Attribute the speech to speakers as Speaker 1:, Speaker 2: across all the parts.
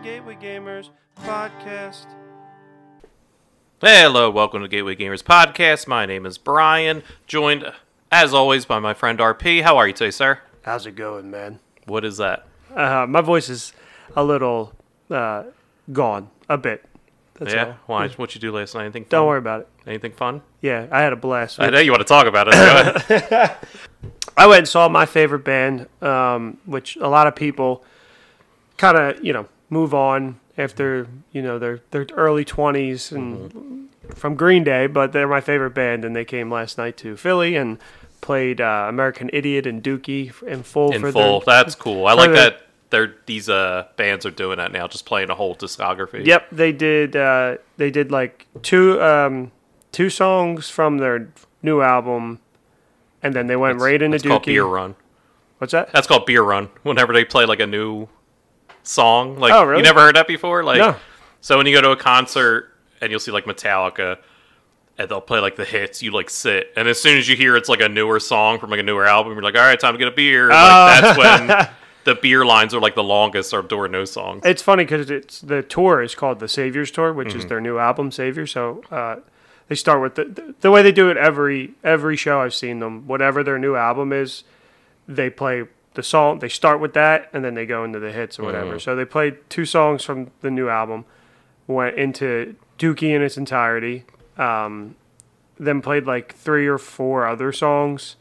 Speaker 1: Gateway Gamers podcast.
Speaker 2: Hello, welcome to Gateway Gamers podcast. My name is Bryan, joined as always by my friend RP. How are you today, sir?
Speaker 1: How's it going, man?
Speaker 2: What is that?
Speaker 1: My voice is a little gone, a bit. That's
Speaker 2: Yeah?
Speaker 1: all.
Speaker 2: Why? What'd you do last night? Anything fun?
Speaker 1: Don't worry about it.
Speaker 2: Anything fun?
Speaker 1: Yeah, I had a blast.
Speaker 2: I know you want to talk about it. Go ahead.
Speaker 1: I went and saw my favorite band, which a lot of people kind of, move on after, their early 20s and from Green Day, but they're my favorite band, and they came last night to Philly and played American Idiot and Dookie in full.
Speaker 2: That's cool. I like that these bands are doing that now, just playing a whole discography.
Speaker 1: Yep, they did. They did like two songs from their new album, and then they went right into Dookie.
Speaker 2: That's called Beer Run.
Speaker 1: What's that?
Speaker 2: That's called Beer Run. Whenever they play like a new song, like
Speaker 1: oh, really?
Speaker 2: You never heard that before? Like,
Speaker 1: no.
Speaker 2: So when you go to a concert and you'll see like Metallica, and they'll play like the hits, you like sit, and as soon as you hear it's like a newer song from like a newer album, you're like, all right, time to get a beer. And, like, that's when the beer lines are like the longest or during those songs.
Speaker 1: It's funny because the tour is called the Saviors Tour, which is their new album, Savior. So they start with the way they do it every show I've seen them. Whatever their new album is, they play the song. They start with that, and then they go into the hits or whatever. So they played two songs from the new album, went into Dookie in its entirety, then played like 3 or 4 other songs,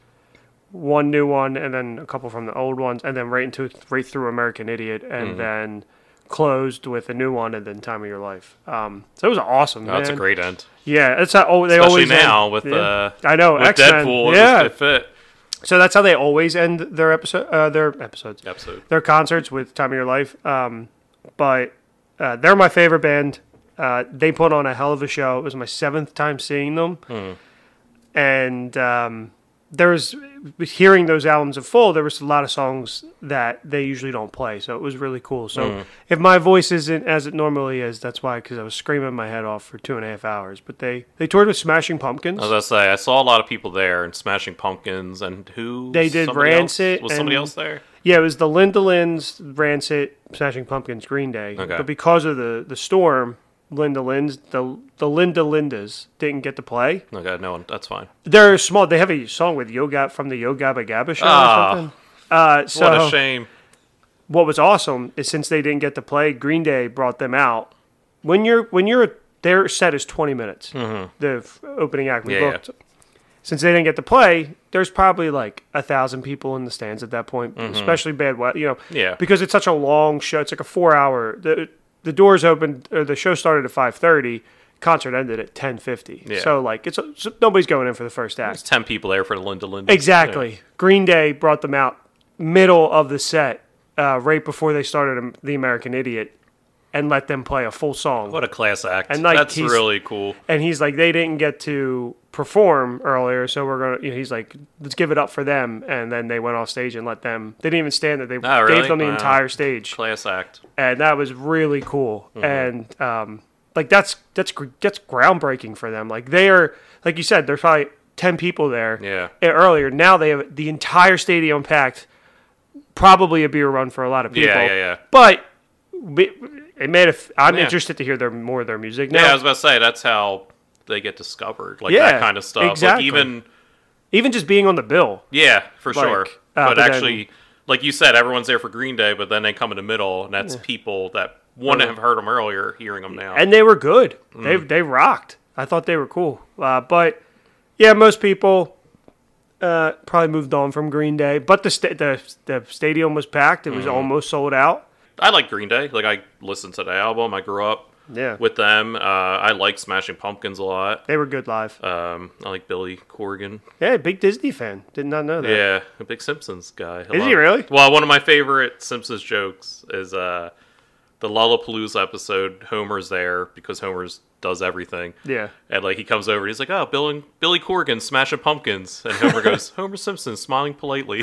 Speaker 1: one new one, and then a couple from the old ones, and then right through American Idiot, and then closed with a new one, and then Time of Your Life. So it was awesome.
Speaker 2: That's a great end.
Speaker 1: Yeah, that's how they
Speaker 2: especially
Speaker 1: always
Speaker 2: now
Speaker 1: end.
Speaker 2: with
Speaker 1: I know
Speaker 2: with
Speaker 1: X-Men.
Speaker 2: Deadpool.
Speaker 1: Yeah,
Speaker 2: It fit.
Speaker 1: so that's how they always end their their concerts with Time of Your Life. But they're my favorite band. They put on a hell of a show. It was my 7th time seeing them, and hearing those albums in full, there was a lot of songs that they usually don't play, so it was really cool. So if my voice isn't as it normally is, that's why, because I was screaming my head off for 2.5 hours. But they toured with Smashing Pumpkins.
Speaker 2: I was gonna say, I saw a lot of people there, and Smashing Pumpkins, and who?
Speaker 1: They did Rancid.
Speaker 2: Was somebody else there?
Speaker 1: Yeah, it was the Linda Linds, Rancid, Smashing Pumpkins, Green Day.
Speaker 2: Okay.
Speaker 1: But because of the storm, the Linda Lindas didn't get to play.
Speaker 2: Okay, no, that's fine.
Speaker 1: They're small. They have a song with Yo from the Yo Gabba Gabba show or something. So
Speaker 2: what a shame.
Speaker 1: What was awesome is since they didn't get to play, Green Day brought them out. Their set is 20 minutes. The opening act we booked. Yeah. Since they didn't get to play, there's probably like 1,000 people in the stands at that point, especially bad weather.
Speaker 2: Yeah.
Speaker 1: Because it's such a long show. It's like a 4-hour. The doors opened, or the show started at 5:30. Concert ended at 10:50.
Speaker 2: Yeah.
Speaker 1: So like so nobody's going in for the first act.
Speaker 2: There's 10 people there for the Linda Linda.
Speaker 1: Exactly.
Speaker 2: Yeah.
Speaker 1: Green Day brought them out middle of the set, right before they started the American Idiot, and let them play a full song.
Speaker 2: What a class act!
Speaker 1: And like,
Speaker 2: that's really cool.
Speaker 1: And he's like, they didn't get to perform earlier, so we're gonna. He's like, let's give it up for them. And then they went off stage and let them. They didn't even stand there. They gave them the entire stage.
Speaker 2: Class act. And
Speaker 1: that was really cool. And like that's groundbreaking for them. Like they are, like you said, there's probably 10 people there.
Speaker 2: Yeah.
Speaker 1: Earlier, now they have the entire stadium packed. Probably a beer run for a lot of people.
Speaker 2: Yeah.
Speaker 1: But it made I'm interested to hear more of their music now.
Speaker 2: Yeah, I was about to say that's how they get discovered, like that kind of stuff.
Speaker 1: Exactly.
Speaker 2: Like
Speaker 1: even just being on the bill.
Speaker 2: Yeah, for sure. But actually,
Speaker 1: then,
Speaker 2: like you said, everyone's there for Green Day, but then they come in the middle, and that's people that wouldn't have heard them earlier, hearing them now.
Speaker 1: And they were good. They rocked. I thought they were cool. But yeah, most people probably moved on from Green Day. But the stadium was packed. It was almost sold out.
Speaker 2: I like Green Day. Like, I listened to the album. I grew up with them. I like Smashing Pumpkins a lot.
Speaker 1: They were good live.
Speaker 2: I like Billy Corgan.
Speaker 1: Yeah, big Disney fan. Did not know that.
Speaker 2: Yeah, a big Simpsons guy.
Speaker 1: Is he really?
Speaker 2: Well, one of my favorite Simpsons jokes is the Lollapalooza episode. Homer's there because Homer's does everything.
Speaker 1: Yeah.
Speaker 2: And like he comes over and he's like, "Oh, Billy Corgan smashing pumpkins," and Homer goes, "Homer Simpson smiling politely."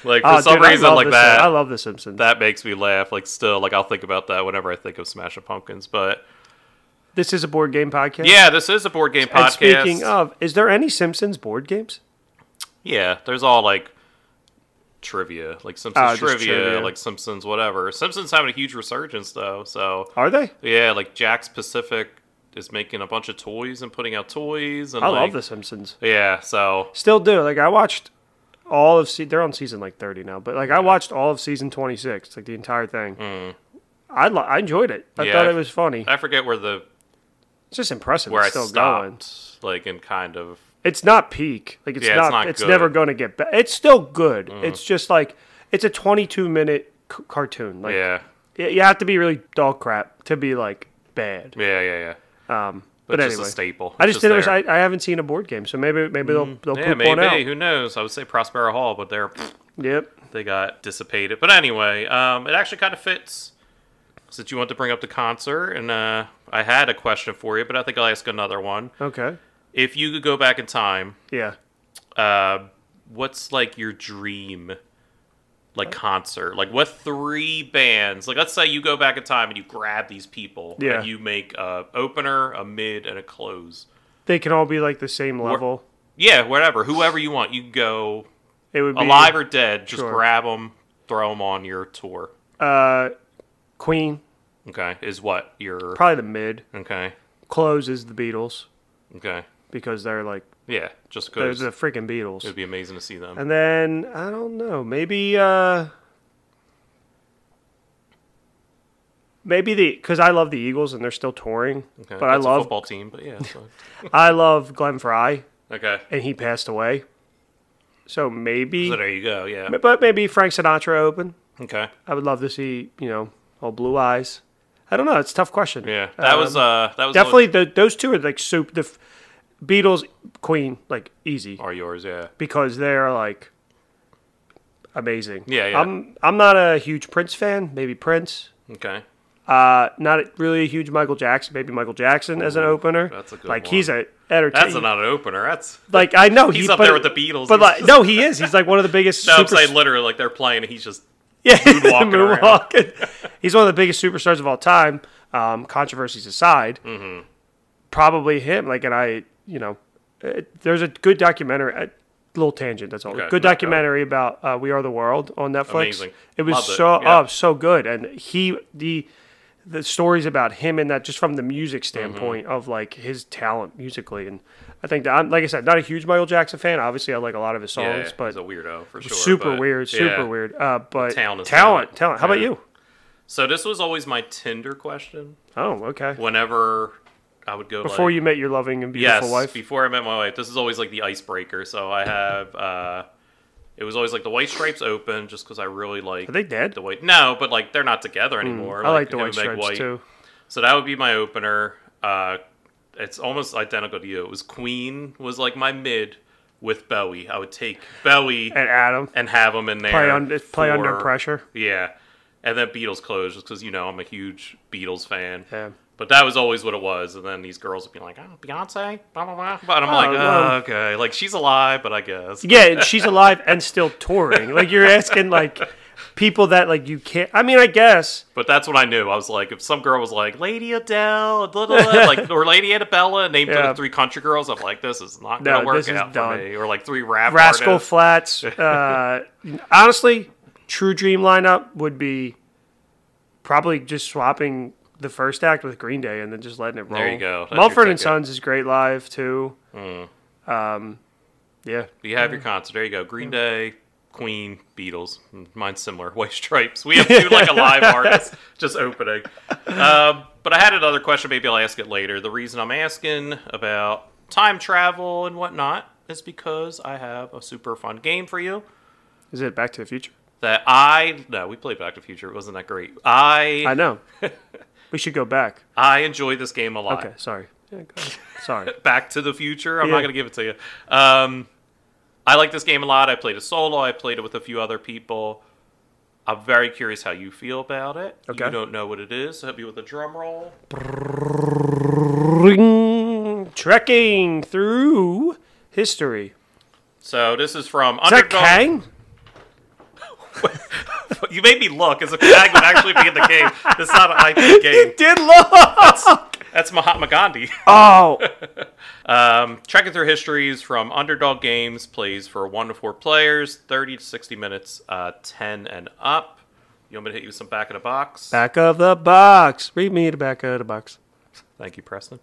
Speaker 2: Like for some reason like that.
Speaker 1: I love The Simpsons.
Speaker 2: That makes me laugh. Like still, like I'll think about that whenever I think of Smashing Pumpkins. But
Speaker 1: this is a board game podcast.
Speaker 2: Yeah, this is a board game podcast.
Speaker 1: And speaking of, is there any Simpsons board games?
Speaker 2: Yeah, there's all like trivia, like Simpsons
Speaker 1: trivia,
Speaker 2: like Simpsons whatever. Simpsons having a huge resurgence though. So
Speaker 1: are they?
Speaker 2: Yeah, like Jack's Pacific is making a bunch of toys and putting out toys. And
Speaker 1: I
Speaker 2: like,
Speaker 1: love The Simpsons.
Speaker 2: Yeah, so
Speaker 1: still do. Like I watched all of they're on season like 30 now, but like I watched all of season 26, like the entire thing. I enjoyed it. I thought it was funny.
Speaker 2: I forget where the
Speaker 1: it's just impressive.
Speaker 2: Where
Speaker 1: it's still
Speaker 2: stopped, going. Like in kind of.
Speaker 1: It's not peak. Like it's not. It's never going to get better. It's still good. It's just like it's a 22-minute cartoon. Like, you have to be really dog crap to be like bad.
Speaker 2: Yeah.
Speaker 1: But
Speaker 2: it's
Speaker 1: anyway,
Speaker 2: just a staple.
Speaker 1: I just didn't. I haven't seen a board game, so maybe they'll put one out.
Speaker 2: Who knows? I would say Prospero Hall, but
Speaker 1: Yep.
Speaker 2: They got dissipated. But anyway, it actually kind of fits. Since you want to bring up the concert, and I had a question for you, but I think I'll ask another one.
Speaker 1: Okay.
Speaker 2: If you could go back in time, what's like your dream, like concert? Like what 3 bands? Like let's say you go back in time and you grab these people, and you make a opener, a mid, and a close.
Speaker 1: They can all be like the same level.
Speaker 2: Yeah, whatever, whoever you want. You can go.
Speaker 1: It would be
Speaker 2: alive or dead. Just grab them, throw them on your tour.
Speaker 1: Queen.
Speaker 2: Okay, is what your
Speaker 1: probably the mid.
Speaker 2: Okay.
Speaker 1: Close is the Beatles.
Speaker 2: Okay.
Speaker 1: Because they're like
Speaker 2: just because
Speaker 1: they're the freaking Beatles.
Speaker 2: It would be amazing to see them.
Speaker 1: And then I don't know, maybe because I love the Eagles and they're still touring.
Speaker 2: Okay.
Speaker 1: But
Speaker 2: That's
Speaker 1: I love
Speaker 2: a football team, but yeah. So.
Speaker 1: I love Glenn Fry.
Speaker 2: Okay.
Speaker 1: And he passed away. So maybe.
Speaker 2: So there you go. Yeah.
Speaker 1: But maybe Frank Sinatra open.
Speaker 2: Okay.
Speaker 1: I would love to see all Blue Eyes. I don't know. It's a tough question.
Speaker 2: Yeah, that was
Speaker 1: definitely those two are like soup. The Beatles, Queen, like easy
Speaker 2: are yours. Yeah,
Speaker 1: because they're like amazing.
Speaker 2: Yeah.
Speaker 1: I'm not a huge Prince fan. Maybe Prince.
Speaker 2: Okay.
Speaker 1: Not really a huge Michael Jackson. Maybe Michael Jackson as an opener.
Speaker 2: That's a good
Speaker 1: like
Speaker 2: one.
Speaker 1: he's a entertainment.
Speaker 2: That's not an opener. That's
Speaker 1: like I know
Speaker 2: he's up there with the Beatles.
Speaker 1: But like no, he is. He's like one of the biggest.
Speaker 2: No, I'm saying literally like they're playing and he's just.
Speaker 1: Yeah,
Speaker 2: moonwalking.
Speaker 1: He's one of the biggest superstars of all time. Controversies aside, probably him. Like, and there's a good documentary. A little tangent. That's all.
Speaker 2: Okay,
Speaker 1: good documentary about We Are the World on Netflix.
Speaker 2: Amazing.
Speaker 1: It was so good, and the stories about him and that just from the music standpoint of like his talent musically, and I think that I'm, like I said, not a huge Michael Jackson fan. Obviously, I like a lot of his songs, but
Speaker 2: he's a weirdo for sure.
Speaker 1: Super weird. But talent. How about you?
Speaker 2: So this was always my Tinder question.
Speaker 1: Oh, okay.
Speaker 2: Whenever I would go
Speaker 1: before you met your loving and beautiful wife.
Speaker 2: Before I met my wife. This is always like the icebreaker. So I have. It was always like the White Stripes open, just because I really like.
Speaker 1: Are they dead?
Speaker 2: The white. No, but like they're not together anymore.
Speaker 1: I like the White Stripes too.
Speaker 2: So that would be my opener. It's almost identical to you. It was Queen was like my mid with Bowie. I would take Bowie
Speaker 1: and Adam
Speaker 2: and have them in there.
Speaker 1: Play under pressure.
Speaker 2: Yeah, and then Beatles close just because I'm a huge Beatles fan.
Speaker 1: Yeah.
Speaker 2: But that was always what it was, and then these girls would be like, "Oh, Beyonce," blah blah blah. But I'm like, okay, like she's alive, but I guess.
Speaker 1: Yeah, she's alive and still touring. Like you're asking like people that like you can't. I mean, I guess.
Speaker 2: But that's what I knew. I was like, if some girl was like Lady Adele, blah, blah, blah, like or Lady Annabella, named like 3 country girls, I'm like, this is not gonna work out for me. Or like 3
Speaker 1: Rascal
Speaker 2: artists.
Speaker 1: Flatts. Honestly, true dream lineup would be probably just swapping the first act with Green Day and then just letting it roll.
Speaker 2: There you go.
Speaker 1: Mumford & Sons is great live too. Yeah.
Speaker 2: You have your concert. There you go. Green Day, Queen, Beatles. Mine's similar. White Stripes. We have 2 like a live artist just opening. But I had another question. Maybe I'll ask it later. The reason I'm asking about time travel and whatnot is because I have a super fun game for you.
Speaker 1: Is it Back to the Future?
Speaker 2: No, we played Back to the Future. It wasn't that great.
Speaker 1: I know. We should go back.
Speaker 2: I enjoy this game a lot.
Speaker 1: Okay, sorry. Yeah, go ahead. Sorry.
Speaker 2: Back to the Future. I'm not going to give it to you. I like this game a lot. I played it solo. I played it with a few other people. I'm very curious how you feel about it. Okay. You don't know what it is. So help me with a drum roll.
Speaker 1: Trekking through history.
Speaker 2: So this is from
Speaker 1: Underdog. Is that Kang?
Speaker 2: You made me look as if Kang would actually be in the game. It's not an IP game.
Speaker 1: You did look!
Speaker 2: That's Mahatma Gandhi.
Speaker 1: Oh,
Speaker 2: Trekking through histories from Underdog Games, plays for 1 to 4 players, 30 to 60 minutes, 10 and up. You want me to hit you with some back of the box?
Speaker 1: back of the box. Read me the back of the box.
Speaker 2: Thank you, Preston.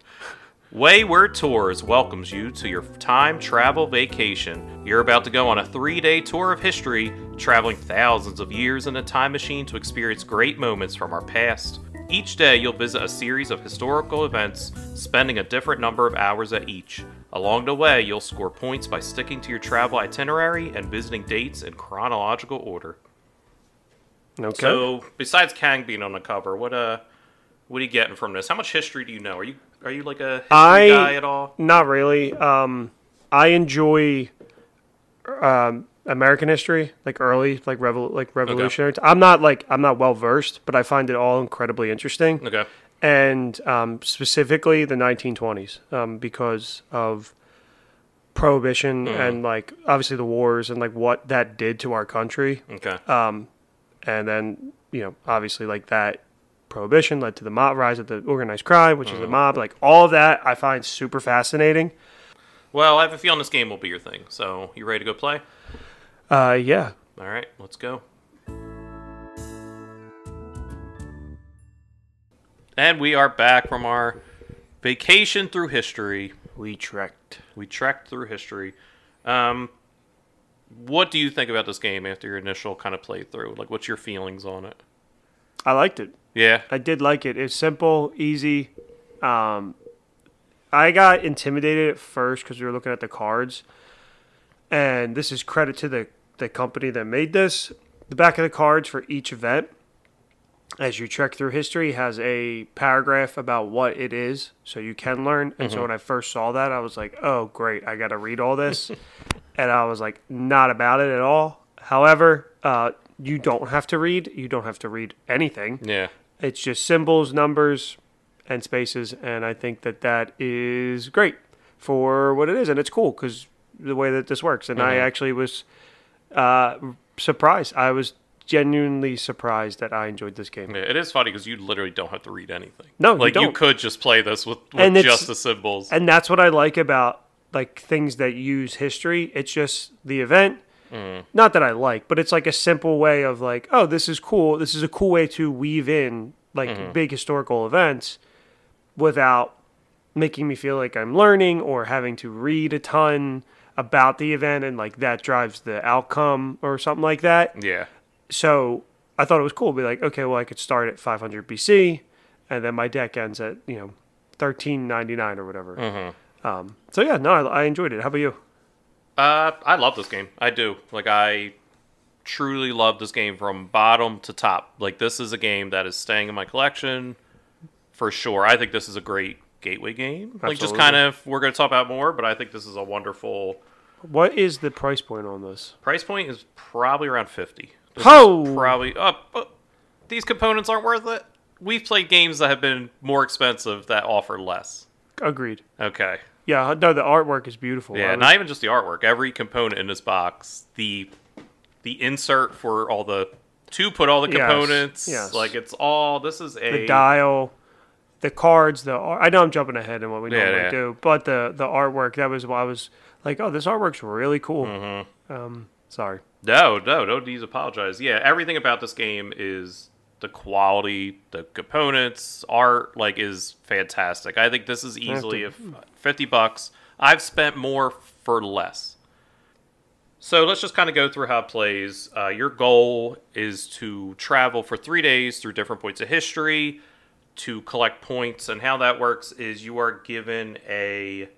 Speaker 2: Wayward Tours welcomes you to your time travel vacation. You're about to go on a 3-day tour of history, traveling thousands of years in a time machine to experience great moments from our past. Each day, you'll visit a series of historical events, spending a different number of hours at each. Along the way, you'll score points by sticking to your travel itinerary and visiting dates in chronological order.
Speaker 1: Okay.
Speaker 2: So, besides Kang being on the cover, what are you getting from this? How much history do you know? Are you like a history guy at all?
Speaker 1: Not really. I enjoy American history, like early, like revolutionary.
Speaker 2: Okay.
Speaker 1: I'm not well versed, but I find it all incredibly interesting.
Speaker 2: Okay.
Speaker 1: And specifically the 1920s, because of Prohibition and like obviously the wars and like what that did to our country.
Speaker 2: Okay.
Speaker 1: And then obviously like that Prohibition led to the mob rise of the organized crime, which is the mob. Like all of that, I find super fascinating.
Speaker 2: Well, I have a feeling this game will be your thing. So, you ready to go play?
Speaker 1: Yeah.
Speaker 2: All right, let's go. And we are back from our vacation through history.
Speaker 1: We trekked
Speaker 2: through history. What do you think about this game after your initial kind of playthrough? Like, what's your feelings on it?
Speaker 1: I liked it.
Speaker 2: Yeah.
Speaker 1: I did like it. It's simple, easy. I got intimidated at first because we were looking at the cards. And this is credit to the company that made this. The back of the cards for each event, as you trek through history, has a paragraph about what it is, so you can learn. And so when I first saw that, I was like, oh, great, I got to read all this. And I was like, not about it at all. However, you don't have to read. You don't have to read anything.
Speaker 2: Yeah.
Speaker 1: It's just symbols, numbers, and spaces. And I think that is great for what it is. And it's cool because the way that this works. And I actually was surprised. I was genuinely surprised that I enjoyed this game.
Speaker 2: Yeah, it is funny because you literally don't have to read anything.
Speaker 1: No,
Speaker 2: like
Speaker 1: you don't.
Speaker 2: You could just play this with just the symbols.
Speaker 1: And that's what I like about like things that use history. It's just the event. Not that I like, but it's like a simple way of like, oh, this is cool. This is a cool way to weave in like big historical events without making me feel like I'm learning or having to read a ton about the event and like that drives the outcome or something like that.
Speaker 2: Yeah. So
Speaker 1: I thought it was cool to be like, okay, well, I could start at 500 BC and then my deck ends at 1399 or whatever. So yeah, no, I enjoyed it. How about you?
Speaker 2: I love this game. I do. Like, I truly love this game from bottom to top. Like, this is a game that is staying in my collection for sure. I think this is a great gateway game.
Speaker 1: Absolutely.
Speaker 2: Like, just kind of, we're going to talk about more, but I think this is a wonderful...
Speaker 1: What is the price point on this?
Speaker 2: Price point is probably around 50.
Speaker 1: Probably...
Speaker 2: these components aren't worth it. We've played games that have been more expensive that offer less.
Speaker 1: Agreed.
Speaker 2: Okay.
Speaker 1: Yeah, no, the artwork is beautiful.
Speaker 2: Yeah, not even just the artwork. Every component in this box, the insert for all the to put all the components.
Speaker 1: Yes.
Speaker 2: Like it's all. This is
Speaker 1: the dial, the cards. I know I'm jumping ahead in what we normally do, but the artwork. That was why I was like, oh, this artwork's really cool. Sorry.
Speaker 2: No, don't need to apologize. Yeah, everything about this game is the quality, the components, art, like, is fantastic. I think this is easily $50. I've spent more for less. So let's just kind of go through how it plays. Your goal is to travel for 3 days through different points of history to collect points, and how that works is you are given a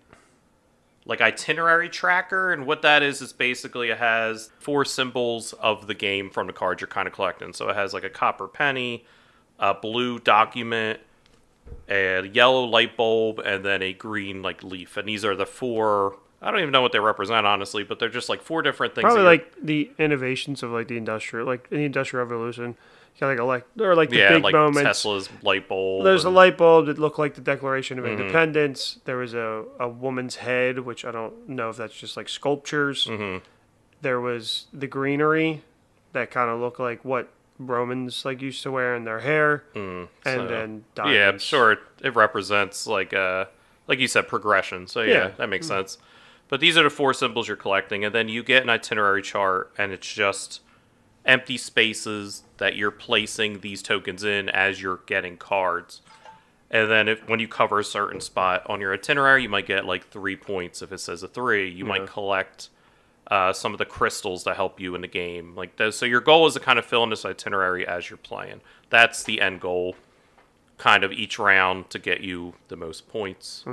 Speaker 2: itinerary tracker, and what that is basically it has 4 symbols of the game from the cards you're kind of collecting. So it has like a copper penny, a blue document, a yellow light bulb, and then a green leaf. And these are the 4. I don't even know what they represent, honestly, but they're just like 4 different things.
Speaker 1: Probably like the innovations of the industrial revolution. Kind of like the big moments.
Speaker 2: Tesla's light bulb.
Speaker 1: There's a light bulb that looked like the Declaration of Independence. There was a woman's head, which I don't know if that's just like sculptures. There was the greenery that kind of looked like what Romans like used to wear in their hair, and then diamonds.
Speaker 2: Yeah, I'm sure it represents like you said, progression. So yeah, that makes sense. But these are the 4 symbols you're collecting, and then you get an itinerary chart, and it's just empty spaces that you're placing these tokens in as you're getting cards. And then when you cover a certain spot on your itinerary, you might get like 3 points if it says a 3. You might collect some of the crystals that help you in the game. So your goal is to kind of fill in this itinerary as you're playing. That's the end goal, kind of each round to get you the most points.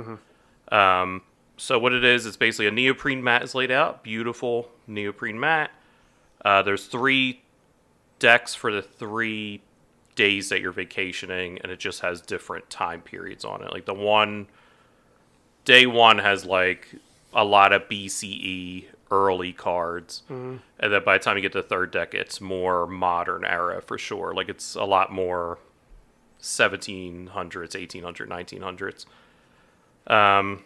Speaker 2: So what it is, it's basically a neoprene mat is laid out. Beautiful neoprene mat. There's 3 decks for the 3 days that you're vacationing, and it just has different time periods on it. Like day 1 has like a lot of BCE early cards, and then by the time you get to the 3rd deck, it's more modern era for sure. Like it's a lot more 1700s, 1800s, 1900s.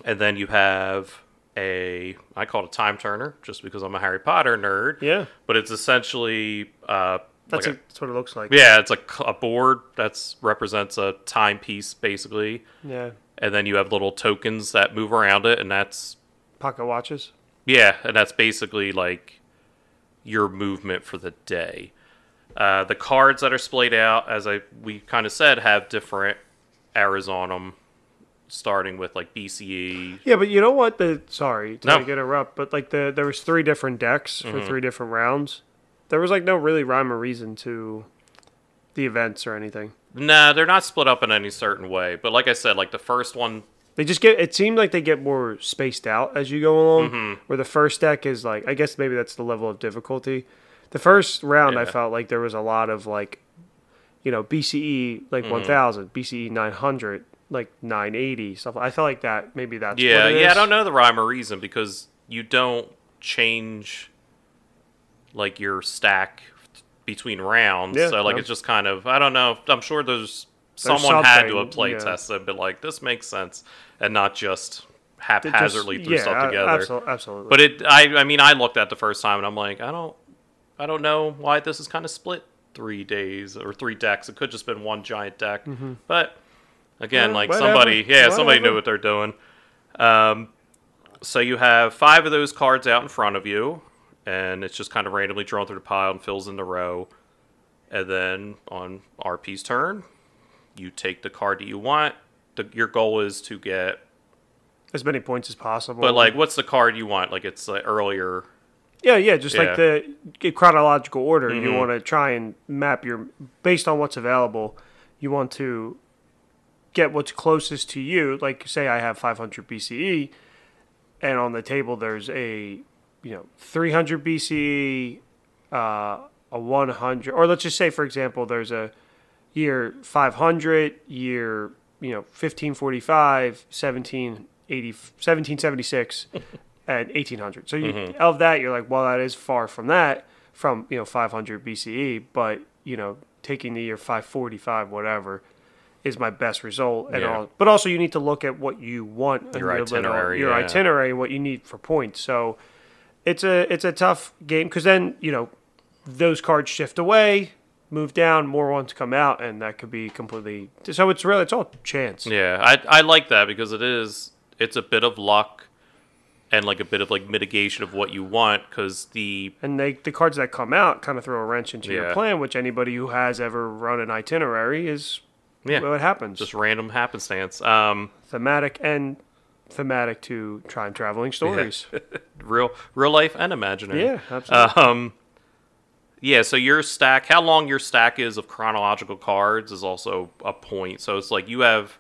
Speaker 2: And then you have I call it a time turner, just because I'm a Harry Potter nerd.
Speaker 1: Yeah.
Speaker 2: But it's essentially
Speaker 1: that's what it looks like.
Speaker 2: Yeah, it's like a board that represents a timepiece, basically.
Speaker 1: Yeah.
Speaker 2: And then you have little tokens that move around it, and that's
Speaker 1: pocket watches.
Speaker 2: Yeah, and that's basically like your movement for the day. The cards that are splayed out, as we kind of said, have different eras on them, starting with like BCE.
Speaker 1: Yeah, but you know what? Sorry to interrupt, but like there was 3 different decks for 3 different rounds. There was like no really rhyme or reason to the events or anything.
Speaker 2: Nah, they're not split up in any certain way. But like I said, like the first one,
Speaker 1: they just it seemed like they get more spaced out as you go along. Where the first deck is like, I guess maybe that's the level of difficulty. The first round, I felt like there was a lot of like, BCE like 1000, BCE 900, like 980 stuff. I felt like that. Maybe that's what it is.
Speaker 2: I don't know the rhyme or reason, because you don't change like your stack between rounds. So like it's just kind of, I don't know. I'm sure someone had to have play tested, but like this makes sense and not just haphazardly threw stuff together.
Speaker 1: Absolutely.
Speaker 2: But I looked at the first time and I'm like, I don't know why this is kind of split 3 days or 3 decks. It could just been one giant deck. But again, somebody knew what they're doing. So you have 5 of those cards out in front of you, and it's just kind of randomly drawn through the pile and fills in the row. And then on RP's turn, you take the card that you want. Your goal is to get
Speaker 1: as many points as possible.
Speaker 2: But like, what's the card you want? Like it's earlier.
Speaker 1: Yeah, just like the chronological order. You want to try and map based on what's available. You want to get what's closest to you. Like, say I have 500 BCE, and on the table there's a 300 BCE, a 100, or let's just say, for example, there's a year 500, year 1545, 1776, and 1800. So of that, you're like, well, that is far from that, from 500 BCE, but taking the year 545, whatever, is my best result and all. But also, you need to look at what you want,
Speaker 2: your itinerary,
Speaker 1: itinerary, what you need for points. So it's a tough game, because then those cards shift away, move down, more ones come out, and that could be completely. So it's all chance.
Speaker 2: Yeah, I like that, because it's a bit of luck and like a bit of like mitigation of what you want, because the
Speaker 1: cards that come out kind of throw a wrench into your plan, which anybody who has ever run an itinerary is what happens.
Speaker 2: Just random happenstance.
Speaker 1: Thematic to time traveling stories.
Speaker 2: real life and imaginary.
Speaker 1: Yeah, absolutely.
Speaker 2: So your stack, how long your stack is of chronological cards is also a point. So it's like you have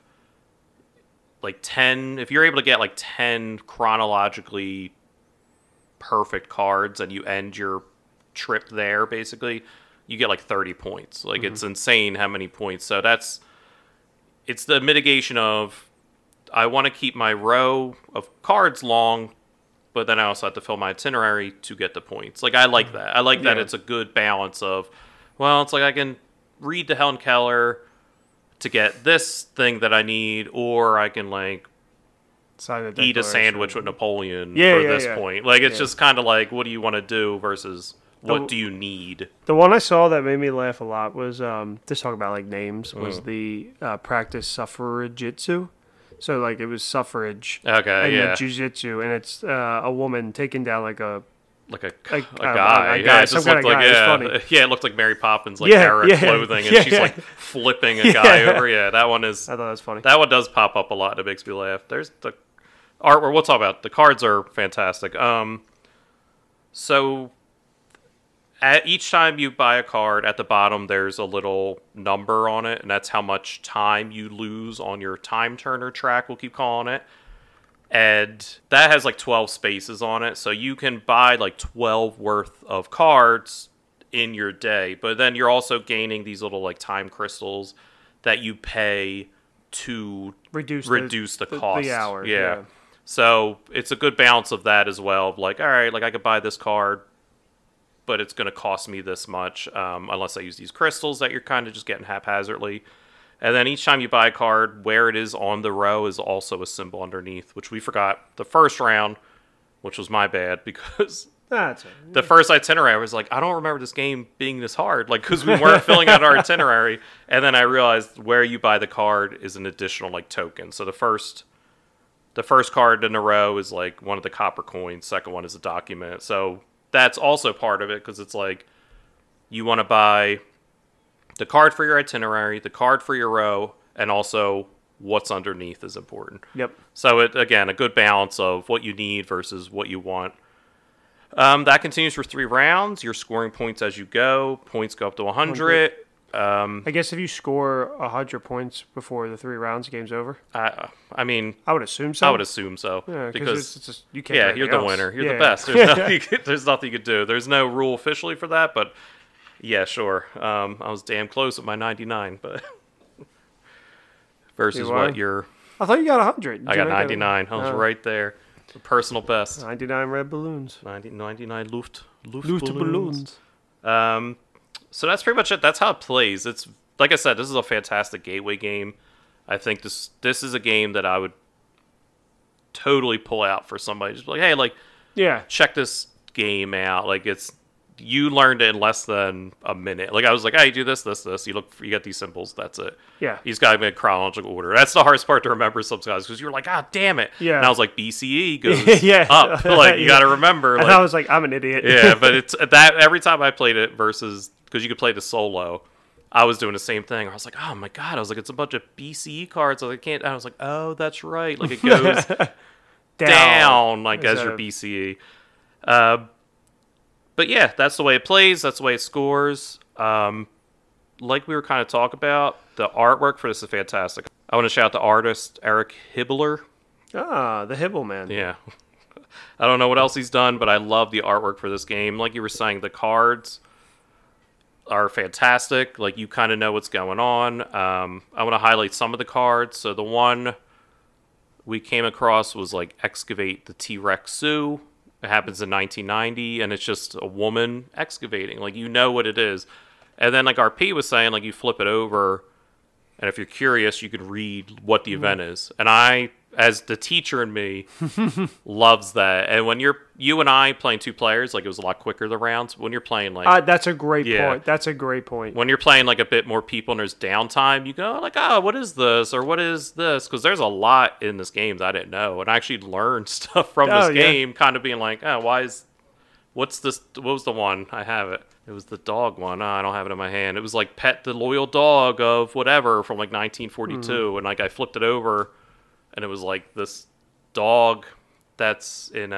Speaker 2: like 10, if you're able to get like 10 chronologically perfect cards and you end your trip there, basically, you get like 30 points. Like it's insane how many points. So it's the mitigation of, I want to keep my row of cards long, but then I also have to fill my itinerary to get the points. Like, I like that. I like that it's a good balance of, well, it's like I can read to Helen Keller to get this thing that I need, or I can, like, eat a sandwich with Napoleon for this point. Like, it's just kind of like, what do you want to do versus what do you need?
Speaker 1: The one I saw that made me laugh a lot was just talking about like names was the practice suffragitsu. So like it was suffrage.
Speaker 2: Okay,
Speaker 1: and
Speaker 2: yeah.
Speaker 1: then jiu-jitsu, and it's a woman taking down like a
Speaker 2: guy.
Speaker 1: Yeah,
Speaker 2: it just
Speaker 1: some
Speaker 2: looked
Speaker 1: kind of
Speaker 2: like
Speaker 1: guy. It's funny.
Speaker 2: yeah, it looked like Mary Poppins, like
Speaker 1: Yeah,
Speaker 2: Arab
Speaker 1: yeah,
Speaker 2: clothing, and
Speaker 1: yeah.
Speaker 2: she's like flipping a guy over. Yeah, that one is.
Speaker 1: I thought that was funny.
Speaker 2: That one does pop up a lot. It makes me laugh. There's the artwork. We'll talk about the cards are fantastic. So at each time you buy a card, at the bottom there's a little number on it, and that's how much time you lose on your time turner track. We'll keep calling it. And that has like 12 spaces on it, so you can buy like 12 worth of cards in your day. But then you're also gaining these little like time crystals that you pay to reduce the cost.
Speaker 1: The hours.
Speaker 2: Yeah. So it's a good balance of that as well. Of like, all right, like I could buy this card, but it's going to cost me this much unless I use these crystals that you're kind of just getting haphazardly. And then each time you buy a card, where it is on the row is also a symbol underneath, which we forgot the first round, which was my bad because the first itinerary was like, I don't remember this game being this hard, like because we weren't filling out our itinerary. And then I realized where you buy the card is an additional like token. So the first card in a row is like one of the copper coins. Second one is a document. So that's also part of it because it's like you want to buy the card for your itinerary, the card for your row, and also what's underneath is important.
Speaker 1: Yep.
Speaker 2: So it again a good balance of what you need versus what you want. That continues for 3 rounds. You're scoring points as you go. Points go up to 100.
Speaker 1: I guess if you score 100 points before the 3 rounds, the game's over.
Speaker 2: I mean,
Speaker 1: I would assume so.
Speaker 2: I would assume so.
Speaker 1: Yeah,
Speaker 2: because
Speaker 1: it's just, you can't.
Speaker 2: you're the winner. You're the best. There's nothing you could do. There's no rule officially for that, but yeah, sure. I was damn close with my 99, but versus what you're.
Speaker 1: I thought you got 100.
Speaker 2: I got 99. I was right there. The personal best.
Speaker 1: 99 red balloons.
Speaker 2: 99 Luft
Speaker 1: balloons.
Speaker 2: So that's pretty much it. That's how it plays. It's like I said, this is a fantastic gateway game. I think this is a game that I would totally pull out for somebody. Just be like, hey, like, check this game out. Like, you learned it in less than a minute. Like I was like, hey, you do this. You get these symbols. That's it.
Speaker 1: Yeah.
Speaker 2: He's got them in chronological order. That's the hardest part to remember sometimes because you're like, ah, damn it.
Speaker 1: Yeah.
Speaker 2: And I was like, BCE goes up. Like you got to remember.
Speaker 1: And
Speaker 2: like,
Speaker 1: I was like, I'm an idiot.
Speaker 2: Yeah, but it's that every time I played it versus because you could play the solo. I was doing the same thing. I was like, oh my god. I was like, it's a bunch of BCE cards. I can't. I was like, oh, that's right. Like it goes down like as your BCE. But yeah, that's the way it plays. That's the way it scores. Like we were kind of talking about, the artwork for this is fantastic. I want to shout out the artist, Eric Hibbler.
Speaker 1: Ah, the Hibble man.
Speaker 2: Yeah. I don't know what else he's done, but I love the artwork for this game. Like you were saying, the cards are fantastic. Like you kind of know what's going on. I want to highlight some of the cards. So the one we came across was like Excavate the T-Rex Zoo. It happens in 1990, and it's just a woman excavating. Like, you know what it is. And then, like RP was saying, like, you flip it over, and if you're curious, you can read what the event is. And I, as the teacher in me, loves that. And when you and I playing 2 players, like, it was a lot quicker, the rounds. When you're playing, like...
Speaker 1: that's a great point. That's a great point.
Speaker 2: When you're playing, like, a bit more people and there's downtime, you go, like, oh, what is this? Or what is this? Because there's a lot in this game that I didn't know. And I actually learned stuff from this game, kind of being like, oh, what's this? What was the one? I have it. It was the dog one. Oh, I don't have it in my hand. It was, like, Pet the Loyal Dog of whatever from, like, 1942. And, like, I flipped it over, and it was, like, this dog that's in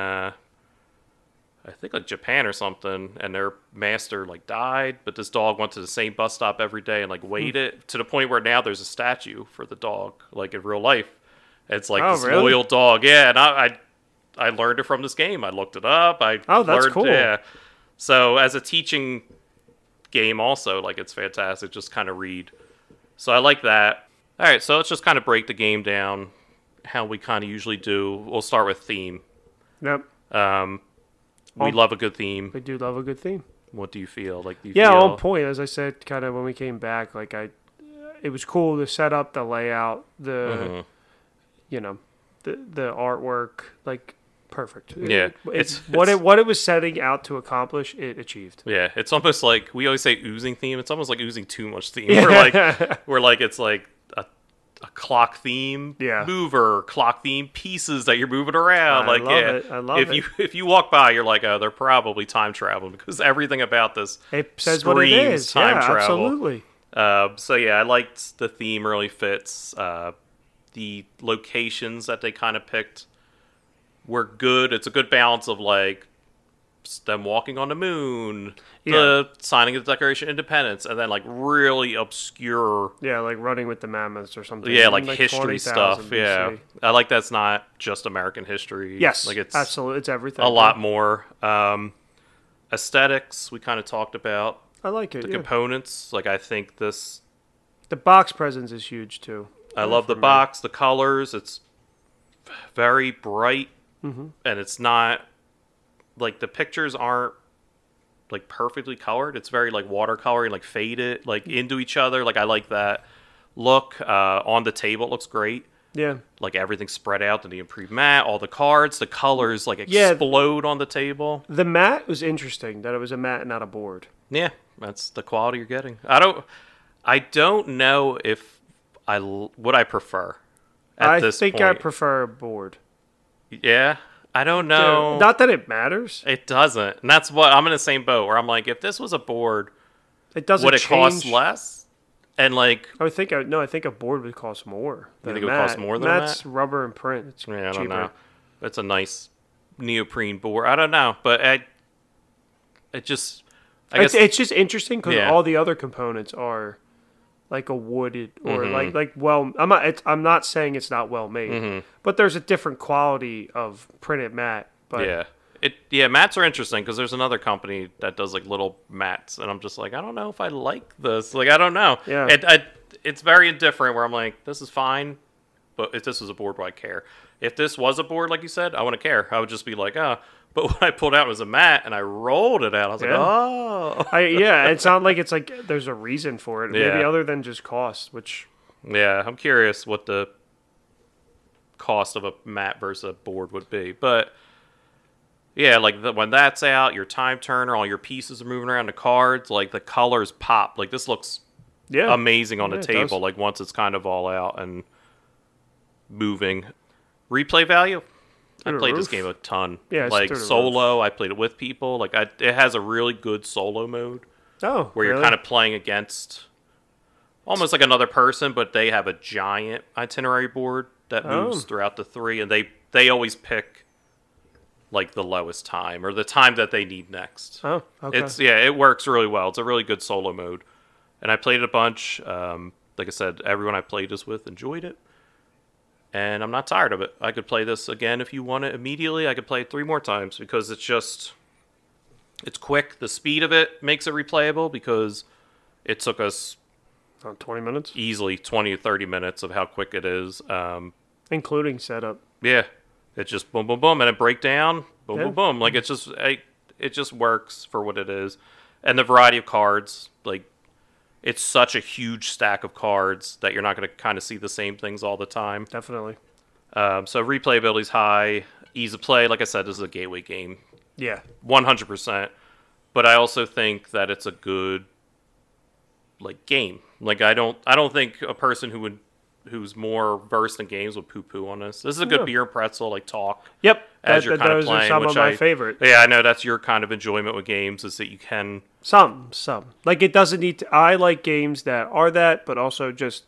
Speaker 2: I think like Japan or something, and their master like died, but this dog went to the same bus stop every day and like waited to the point where now there's a statue for the dog, like in real life. It's like this loyal dog. Yeah, and I learned it from this game. I looked it up.
Speaker 1: That's
Speaker 2: learned,
Speaker 1: cool.
Speaker 2: Yeah. So as a teaching game also, like it's fantastic. Just kind of read. So I like that. All right, so let's just kind of break the game down how we kind of usually do. We'll start with theme.
Speaker 1: Yep.
Speaker 2: We love a good theme.
Speaker 1: We do love a good theme.
Speaker 2: What do you feel? Like, do you
Speaker 1: feel...
Speaker 2: on
Speaker 1: point. As I said, kind of when we came back, like it was cool to set up the layout, the artwork, like perfect.
Speaker 2: Yeah,
Speaker 1: It's what it was setting out to accomplish. It achieved.
Speaker 2: Yeah, it's almost like we always say oozing theme. It's almost like oozing too much theme. We're like it's like a clock theme mover, clock theme pieces that you're moving around.
Speaker 1: I love it.
Speaker 2: If you walk by, you're like, oh, they're probably time traveling because everything about this
Speaker 1: says what it is.
Speaker 2: Time travel.
Speaker 1: Absolutely.
Speaker 2: So yeah, I liked the theme. Really fits. The locations that they kind of picked were good. It's a good balance of like them walking on the moon, the signing of the Declaration of Independence, and then like really obscure,
Speaker 1: like running with the mammoths or something.
Speaker 2: Yeah, like history stuff. Yeah, I like that's not just American history.
Speaker 1: Yes,
Speaker 2: like it's
Speaker 1: absolutely, it's everything.
Speaker 2: A lot more. Aesthetics we kind of talked about.
Speaker 1: I like it.
Speaker 2: The components, like I think the
Speaker 1: box presence is huge too.
Speaker 2: I love the box, the colors. It's very bright, and it's not like the pictures aren't like perfectly colored. It's very like watercolory and like faded like into each other. Like I like that look. On the table, it looks great.
Speaker 1: Yeah,
Speaker 2: like everything's spread out in the improved mat. All the cards, the colors like explode on the table.
Speaker 1: The mat was interesting that it was a mat and not a board.
Speaker 2: Yeah, that's the quality you're getting. I don't know if what I prefer at this point.
Speaker 1: I prefer a board.
Speaker 2: Yeah, I don't know.
Speaker 1: Dude, not that it matters.
Speaker 2: It doesn't. And that's what I'm in the same boat where I'm like, if this was a board,
Speaker 1: it doesn't.
Speaker 2: Would it cost less? And like,
Speaker 1: I think a board would cost more.
Speaker 2: You think it would cost more than
Speaker 1: Mat's rubber and print. It's cheaper.
Speaker 2: I don't know. It's a nice neoprene board. I don't know, but I guess
Speaker 1: it's just interesting because all the other components are like a wooded or I'm not saying it's not well made, but there's a different quality of printed mat. But
Speaker 2: mats are interesting because there's another company that does like little mats, and I'm just like, I don't know if I like this. Like, I don't know.
Speaker 1: Yeah,
Speaker 2: it's very indifferent. Where I'm like, this is fine, but if this was a board, would I care? If this was a board, like you said, I wouldn't care. I would just be like, oh. But when I pulled out, it was a mat, and I rolled it out. I was like, oh.
Speaker 1: It's not like it's like there's a reason for it. Maybe other than just cost, which...
Speaker 2: Yeah, I'm curious what the cost of a mat versus a board would be. But, yeah, like when that's out, your time turner, all your pieces are moving around the cards, like the colors pop. Like this looks amazing on the table, like once it's kind of all out and moving. Replay value? I played this game a ton.
Speaker 1: Yeah,
Speaker 2: like solo, I played it with people. Like it has a really good solo mode.
Speaker 1: Oh,
Speaker 2: where you're kind of playing against almost like another person, but they have a giant itinerary board that moves throughout the 3, and they always pick like the lowest time or the time that they need next.
Speaker 1: Oh, okay.
Speaker 2: It works really well. It's a really good solo mode, and I played it a bunch. Like I said, everyone I played this with enjoyed it. And I'm not tired of it. I could play this again if you want it immediately. I could play it 3 more times because it's quick. The speed of it makes it replayable because it took us
Speaker 1: 20 minutes?
Speaker 2: Easily 20 to 30 minutes of how quick it is.
Speaker 1: Including setup.
Speaker 2: Yeah. It's just boom, boom, boom, and it break down. Boom, boom, boom. Like, it just works for what it is. And the variety of cards, like, it's such a huge stack of cards that you're not going to kind of see the same things all the time.
Speaker 1: Definitely.
Speaker 2: So replayability's high. Ease of play. Like I said, this is a gateway game.
Speaker 1: Yeah.
Speaker 2: 100%. But I also think that it's a good like game. Like I don't think a person who's more versed in games would poo-poo on this. This is a good beer and pretzel, like talk.
Speaker 1: Yep.
Speaker 2: As you're kind of playing.
Speaker 1: Those are some of my favorite.
Speaker 2: Yeah, I know that's your kind of enjoyment with games is that you can...
Speaker 1: Some. Like it doesn't need to... I like games that are that, but also just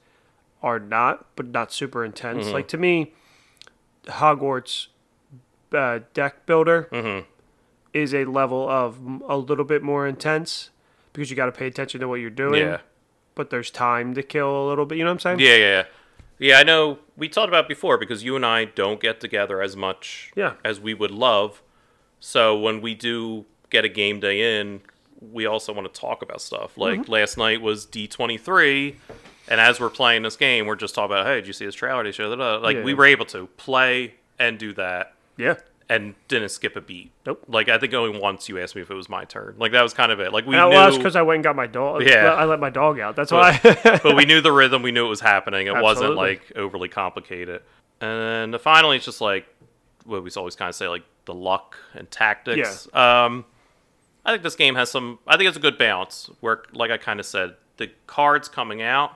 Speaker 1: are not, but not super intense. Mm-hmm. Like to me, Hogwarts deck builder is a level of a little bit more intense because you got to pay attention to what you're doing.
Speaker 2: Yeah.
Speaker 1: But there's time to kill a little bit. You know what I'm saying?
Speaker 2: Yeah. Yeah, I know. We talked about it before because you and I don't get together as much as we would love. So when we do get a game day in, we also want to talk about stuff. Like last night was D23, and as we're playing this game, we're just talking about, hey, did you see this trailer? Did you show that? Like we were able to play and do that.
Speaker 1: Yeah.
Speaker 2: And didn't skip a beat.
Speaker 1: Nope.
Speaker 2: Like, I think only once you asked me if it was my turn. Like, that was kind of it. Like, we
Speaker 1: knew...
Speaker 2: Well,
Speaker 1: because I went and got my dog.
Speaker 2: Yeah.
Speaker 1: I let my dog out. That's why.
Speaker 2: But we knew the rhythm. We knew it was happening. It wasn't, like, overly complicated. And then finally, it's just like, what we always kind of say, like the luck and tactics. Yeah. I think this game has some. I think it's a good balance. Where, like I kind of said, the cards coming out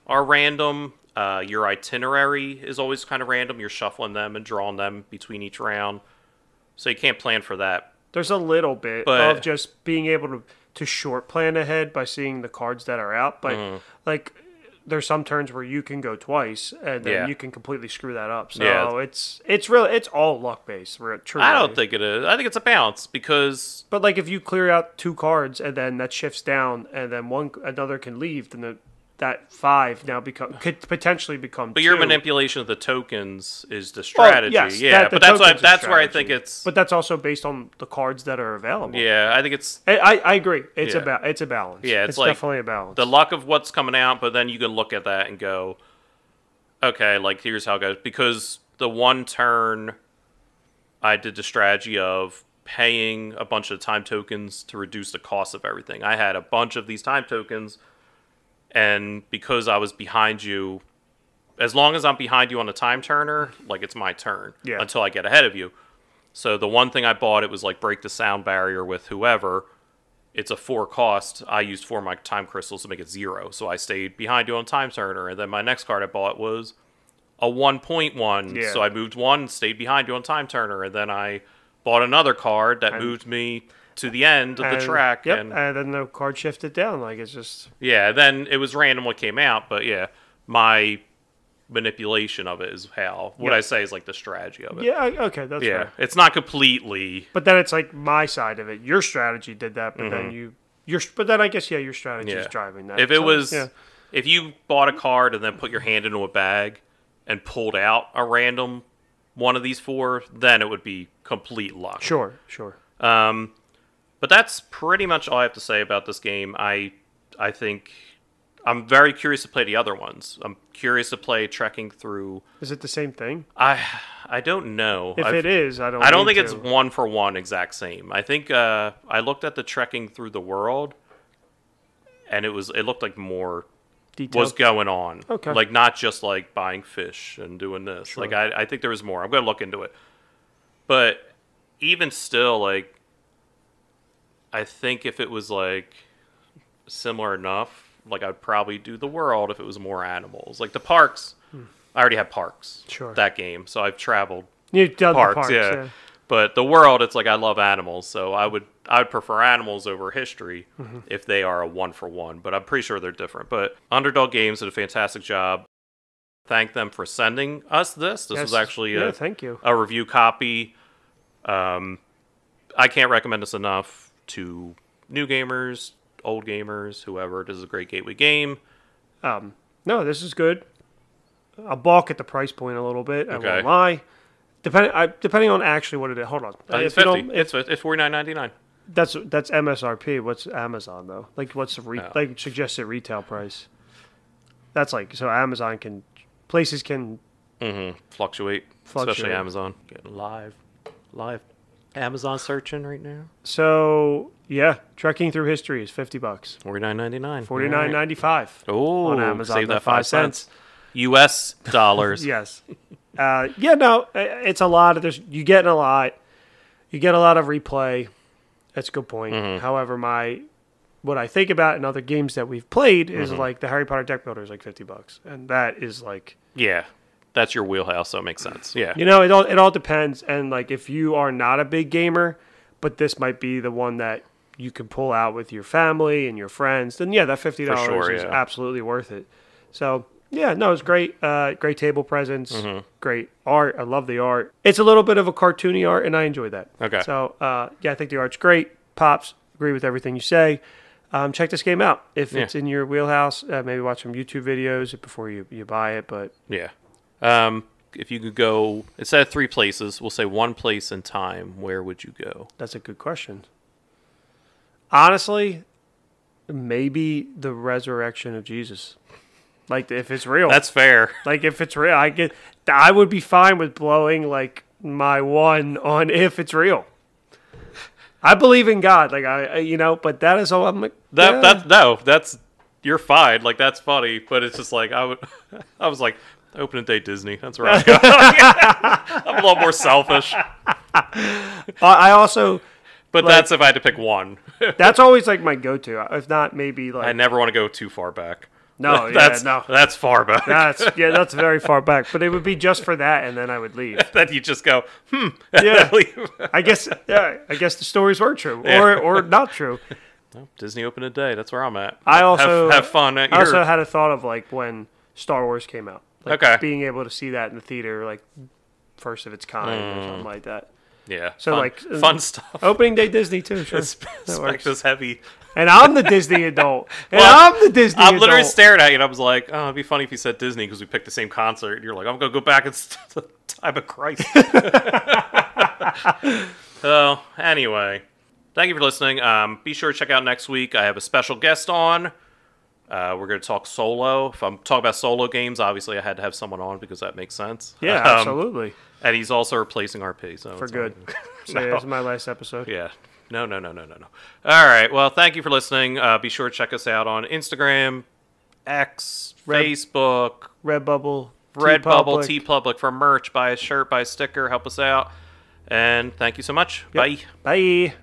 Speaker 2: are random. Your itinerary is always kind of random. You're shuffling them and drawing them between each round, so you can't plan for that.
Speaker 1: There's a little bit of just being able to short plan ahead by seeing the cards that are out, but like there's some turns where you can go twice and then you can completely screw that up. So it's all luck based.
Speaker 2: I don't think it is. I think it's a balance because.
Speaker 1: But like if you clear out 2 cards and then that shifts down and then another can leave, then that 5 now could potentially become.
Speaker 2: But
Speaker 1: 2.
Speaker 2: your manipulation of the tokens is the strategy. Well, yes, but that's where I think it's.
Speaker 1: But that's also based on the cards that are available.
Speaker 2: Yeah, I think it's.
Speaker 1: I agree. It's a balance.
Speaker 2: Yeah,
Speaker 1: it's
Speaker 2: like
Speaker 1: definitely a balance.
Speaker 2: The luck of what's coming out, but then you can look at that and go, okay, like here's how it goes. Because the one turn, I did the strategy of paying a bunch of time tokens to reduce the cost of everything. I had a bunch of these time tokens. And because I was behind you, as long as I'm behind you on the time turner, like it's my turn until I get ahead of you. So the one thing I bought, it was like break the sound barrier with whoever. It's a 4 cost. I used 4 of my time crystals to make it 0. So I stayed behind you on time turner. And then my next card I bought was a 1.1. Yeah. So I moved 1, stayed behind you on time turner. And then I bought another card that moved me to the end of the track.
Speaker 1: Yep, and then the card shifted down. Like, it's just...
Speaker 2: Yeah, then it was random what came out, but yeah, my manipulation of it is how... What I say is, like, the strategy of it.
Speaker 1: Yeah, okay, that's fair.
Speaker 2: It's not completely...
Speaker 1: But then it's, like, my side of it. Your strategy did that, but then But then I guess, your strategy is driving that.
Speaker 2: If it was... Yeah. If you bought a card and then put your hand into a bag and pulled out a random one of these 4, then it would be complete luck.
Speaker 1: Sure.
Speaker 2: But that's pretty much all I have to say about this game. I think I'm very curious to play the other ones. I'm curious to play Trekking Through.
Speaker 1: Is it the same thing?
Speaker 2: I don't know.
Speaker 1: If it is, I
Speaker 2: don't think it's 1 for 1 exact same. I think I looked at the Trekking Through the World, and it looked like more detailed was going on.
Speaker 1: Okay.
Speaker 2: Like not just like buying fish and doing this. Sure. Like I think there was more. I'm going to look into it. But even still, like. I think if it was, like, similar enough, like, I'd probably do the world if it was more animals. Like, the parks, I already have parks.
Speaker 1: Sure.
Speaker 2: That game, so I've traveled
Speaker 1: You've done the parks, yeah.
Speaker 2: But the world, it's like, I love animals, so I would prefer animals over history if they are a 1 for 1. But I'm pretty sure they're different. But Underdog Games did a fantastic job. Thank them for sending us this. This was actually
Speaker 1: thank you.
Speaker 2: A review copy. I can't recommend this enough. To new gamers, old gamers, whoever. This is a great gateway game.
Speaker 1: No, this is good. I'll balk at the price point a little bit. I won't lie. Depending on actually what it is. Hold on.
Speaker 2: It's $50. It's $49.99.
Speaker 1: That's MSRP. What's Amazon though? Like what's the like suggested retail price? That's like so places can
Speaker 2: fluctuate, especially Amazon. Getting live Amazon searching right now.
Speaker 1: So yeah, Trekking Through History is $50.
Speaker 2: $49.99.
Speaker 1: $49.95.
Speaker 2: Oh,
Speaker 1: on Amazon.
Speaker 2: Save that 5 cents. US dollars.
Speaker 1: Yes. It's a lot. You get a lot. You get a lot of replay. That's a good point. However, what I think about in other games that we've played is like the Harry Potter deck builder is like $50, and that is like
Speaker 2: that's your wheelhouse, so it makes sense. Yeah.
Speaker 1: It all depends. And like if you are not a big gamer, but this might be the one that you can pull out with your family and your friends, then that $50 is absolutely worth it. So it's great. Great table presence. Great art. I love the art. It's a little bit of a cartoony art, and I enjoy that.
Speaker 2: Okay.
Speaker 1: So I think the art's great. Pops, agree with everything you say. Check this game out. If it's in your wheelhouse, maybe watch some YouTube videos before you buy it. But
Speaker 2: if you could go, instead of 3 places, we'll say 1 place in time, where would you go?
Speaker 1: That's a good question. Honestly, maybe the resurrection of Jesus. Like, if it's real.
Speaker 2: That's fair.
Speaker 1: Like, if it's real, I would be fine with blowing, like, my 1 on if it's real. I believe in God, like but that is all I'm like.
Speaker 2: That's you're fine. Like that's funny, but it's just like I was like Opening day Disney. That's where I go. I'm a little more selfish.
Speaker 1: I also...
Speaker 2: But like, that's if I had to pick one.
Speaker 1: That's always like my go-to. If not, maybe like...
Speaker 2: I never want to go too far back.
Speaker 1: No,
Speaker 2: that's far back.
Speaker 1: That's very far back. But it would be just for that, and then I would leave.
Speaker 2: Then you just go,
Speaker 1: Yeah. I guess the stories were true, or not true.
Speaker 2: Well, Disney opened a day. That's where I'm at.
Speaker 1: I also
Speaker 2: have fun.
Speaker 1: I also had a thought of like when Star Wars came out, like being able to see that in the theater, like first of its kind or something like that.
Speaker 2: Yeah.
Speaker 1: So
Speaker 2: fun stuff.
Speaker 1: Opening day Disney too. Sure.
Speaker 2: Spectre's heavy.
Speaker 1: And I'm the Disney adult.
Speaker 2: I'm literally staring at you, and I was like, "Oh, it'd be funny if you said Disney because we picked the same concert." And you're like, "I'm gonna go back and the time of Christ." So anyway, thank you for listening. Be sure to check out next week. I have a special guest on. We're going to talk solo. If I'm talking about solo games, obviously I had to have someone on because that makes sense.
Speaker 1: Yeah, absolutely.
Speaker 2: And he's also replacing RP. So
Speaker 1: for good. So yeah, this is my last episode.
Speaker 2: Yeah. No. All right. Well, thank you for listening. Be sure to check us out on Instagram, X, Facebook,
Speaker 1: Redbubble,
Speaker 2: TeePublic for merch. Buy a shirt, buy a sticker, help us out. And thank you so much.
Speaker 1: Yep.
Speaker 2: Bye.
Speaker 1: Bye.